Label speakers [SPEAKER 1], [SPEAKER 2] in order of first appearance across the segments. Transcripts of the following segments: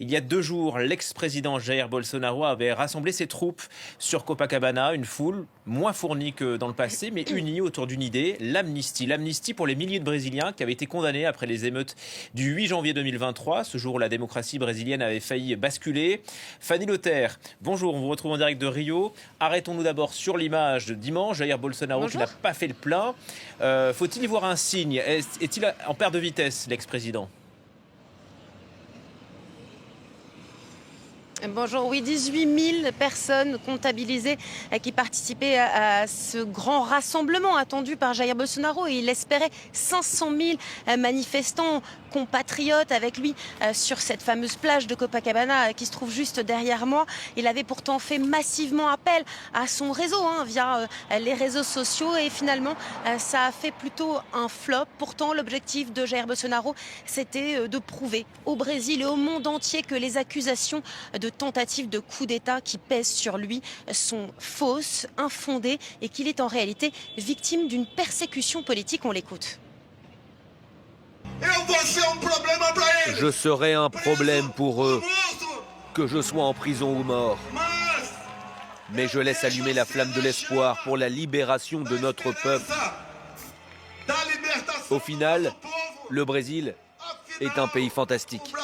[SPEAKER 1] Il y a 2 jours, l'ex-président Jair Bolsonaro avait rassemblé ses troupes sur Copacabana, une foule moins fournie que dans le passé, mais unie autour d'une idée, l'amnistie. L'amnistie pour les milliers de Brésiliens qui avaient été condamnés après les émeutes du 8 janvier 2023, ce jour où la démocratie brésilienne avait failli basculer. Fanny Lother, bonjour, on vous retrouve en direct de Rio. Arrêtons-nous d'abord sur l'image de dimanche, Jair Bolsonaro qui n'a pas fait le plein. Faut-il y voir un signe? Est-il en perte de vitesse, l'ex-président?
[SPEAKER 2] Bonjour, oui, 18 000 personnes comptabilisées qui participaient à ce grand rassemblement attendu par Jair Bolsonaro. Et il espérait 500 000 manifestants, compatriotes avec lui sur cette fameuse plage de Copacabana qui se trouve juste derrière moi. Il avait pourtant fait massivement appel à son réseau via les réseaux sociaux et finalement ça a fait plutôt un flop. Pourtant l'objectif de Jair Bolsonaro c'était de prouver au Brésil et au monde entier que les accusations de tentatives de coup d'État qui pèsent sur lui sont fausses, infondées et qu'il est en réalité victime d'une persécution politique. On l'écoute.
[SPEAKER 3] Je serai un problème pour eux, que je sois en prison ou mort. Mais je laisse allumer la flamme de l'espoir pour la libération de notre peuple. Au final, le Brésil est un pays fantastique.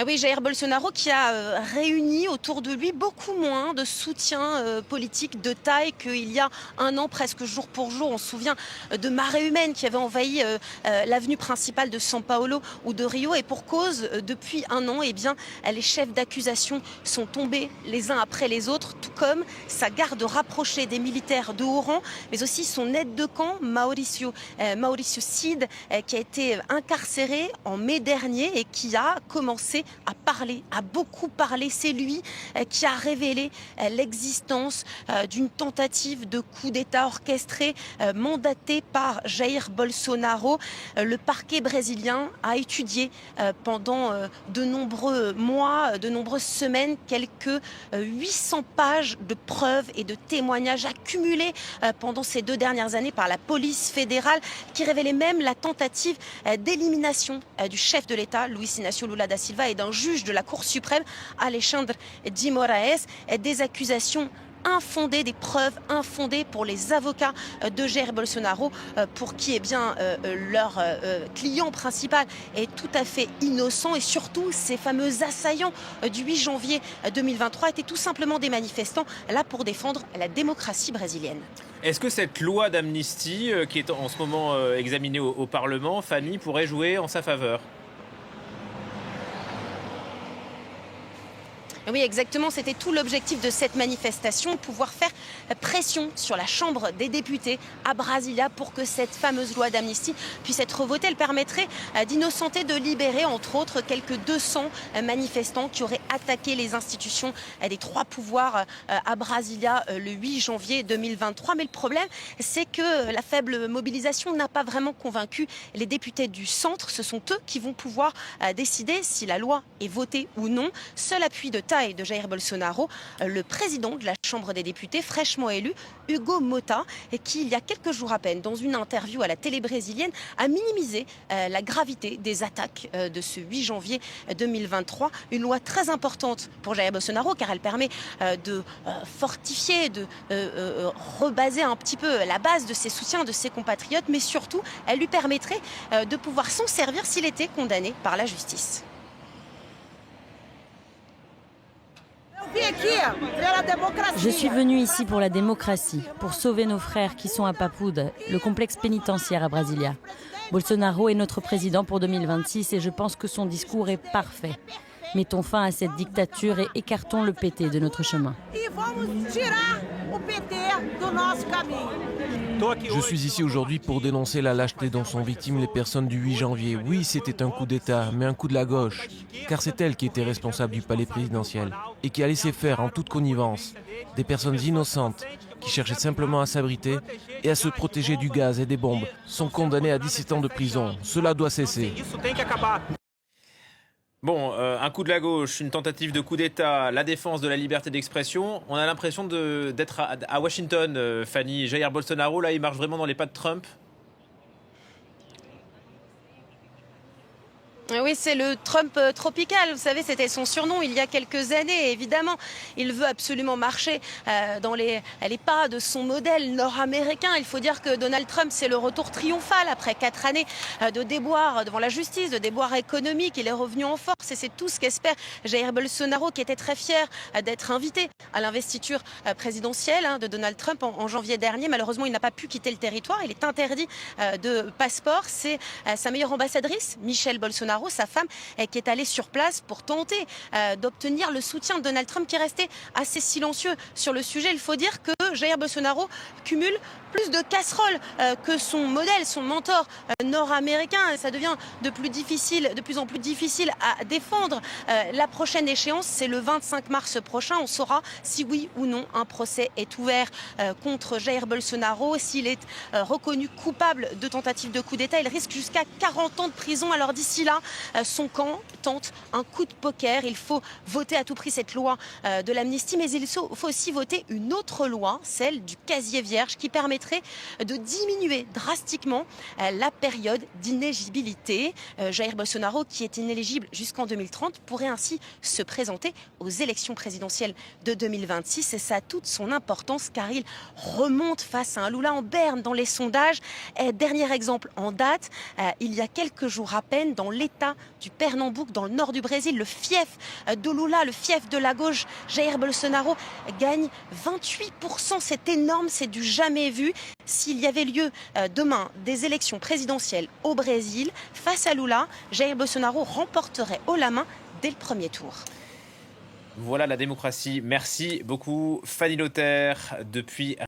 [SPEAKER 2] Ah oui, Jair Bolsonaro qui a réuni autour de lui beaucoup moins de soutien politique de taille qu'il y a un an, presque jour pour jour. On se souvient de marées humaines qui avaient envahi l'avenue principale de São Paulo ou de Rio. Et pour cause, depuis un an, eh bien, les chefs d'accusation sont tombés les uns après les autres, tout comme sa garde rapprochée des militaires de haut rang, mais aussi son aide de camp, Mauricio Cid, qui a été incarcéré en mai dernier et qui a commencé à beaucoup parler. C'est lui qui a révélé l'existence d'une tentative de coup d'État orchestrée, mandatée par Jair Bolsonaro. Le parquet brésilien a étudié pendant de nombreux mois, de nombreuses semaines, quelques 800 pages de preuves et de témoignages accumulés pendant ces 2 dernières années par la police fédérale, qui révélait même la tentative d'élimination du chef de l'État, Luiz Inácio Lula da Silva, et d'un juge de la Cour suprême, Alexandre de Moraes. Des accusations infondées, des preuves infondées pour les avocats de Jair Bolsonaro, pour qui leur client principal est tout à fait innocent. Et surtout, ces fameux assaillants du 8 janvier 2023 étaient tout simplement des manifestants là pour défendre la démocratie brésilienne.
[SPEAKER 1] Est-ce que cette loi d'amnistie qui est en ce moment examinée au Parlement, Fanny, pourrait jouer en sa faveur?
[SPEAKER 2] Oui, exactement. C'était tout l'objectif de cette manifestation, pouvoir faire pression sur la Chambre des députés à Brasilia pour que cette fameuse loi d'amnistie puisse être votée. Elle permettrait d'innocenter, de libérer, entre autres, quelques 200 manifestants qui auraient attaqué les institutions des 3 pouvoirs à Brasilia le 8 janvier 2023. Mais le problème, c'est que la faible mobilisation n'a pas vraiment convaincu les députés du centre. Ce sont eux qui vont pouvoir décider si la loi est votée ou non. Seul appui de taille de Jair Bolsonaro, le président de la Chambre des députés, fraîchement élu, Hugo Mota, et qui, il y a quelques jours à peine, dans une interview à la télé brésilienne, a minimisé la gravité des attaques de ce 8 janvier 2023. Une loi très importante pour Jair Bolsonaro, car elle permet de fortifier, de rebaser un petit peu la base de ses soutiens, de ses compatriotes, mais surtout, elle lui permettrait de pouvoir s'en servir s'il était condamné par la justice.
[SPEAKER 4] Je suis venue ici pour la démocratie, pour sauver nos frères qui sont à Papuda, le complexe pénitentiaire à Brasilia. Bolsonaro est notre président pour 2026 et je pense que son discours est parfait. Mettons fin à cette dictature et écartons le PT de notre chemin.
[SPEAKER 5] Je suis ici aujourd'hui pour dénoncer la lâcheté dont sont victimes les personnes du 8 janvier. Oui, c'était un coup d'État, mais un coup de la gauche. Car c'est elle qui était responsable du palais présidentiel et qui a laissé faire en toute connivence des personnes innocentes qui cherchaient simplement à s'abriter et à se protéger du gaz et des bombes sont condamnées à 17 ans de prison. Cela doit cesser.
[SPEAKER 1] Bon, un coup de la gauche, une tentative de coup d'État, la défense de la liberté d'expression. On a l'impression d'être à Washington, Fanny. Jair Bolsonaro, là, il marche vraiment dans les pas de Trump.
[SPEAKER 2] Oui, c'est le Trump tropical. Vous savez, c'était son surnom il y a quelques années. Évidemment, il veut absolument marcher dans les pas de son modèle nord-américain. Il faut dire que Donald Trump, c'est le retour triomphal après 4 années de déboires devant la justice, de déboires économiques. Il est revenu en force et c'est tout ce qu'espère Jair Bolsonaro, qui était très fier d'être invité à l'investiture présidentielle de Donald Trump en janvier dernier. Malheureusement, il n'a pas pu quitter le territoire. Il est interdit de passeport. C'est sa meilleure ambassadrice, Michelle Bolsonaro, sa femme, qui est allée sur place pour tenter d'obtenir le soutien de Donald Trump, qui est resté assez silencieux sur le sujet. Il faut dire que Jair Bolsonaro cumule plus de casseroles que son modèle, son mentor nord-américain. Ça devient de plus en plus difficile à défendre. La prochaine échéance, c'est le 25 mars prochain. On saura si oui ou non un procès est ouvert contre Jair Bolsonaro. S'il est reconnu coupable de tentative de coup d'État, il risque jusqu'à 40 ans de prison. Alors d'ici là, son camp tente un coup de poker. Il faut voter à tout prix cette loi de l'amnistie, mais il faut aussi voter une autre loi, celle du casier vierge, qui permettrait de diminuer drastiquement la période d'inéligibilité. Jair Bolsonaro, qui est inéligible jusqu'en 2030, pourrait ainsi se présenter aux élections présidentielles de 2026. Et ça a toute son importance car il remonte face à un Lula en berne dans les sondages. Dernier exemple en date, il y a quelques jours à peine, dans l'état du Pernambouc, dans le nord du Brésil, le fief de Lula, le fief de la gauche, Jair Bolsonaro gagne 28%. C'est énorme, c'est du jamais vu. S'il y avait lieu demain des élections présidentielles au Brésil, face à Lula, Jair Bolsonaro remporterait haut la main dès le premier tour.
[SPEAKER 1] Voilà la démocratie. Merci beaucoup, Fanny Lothaire, depuis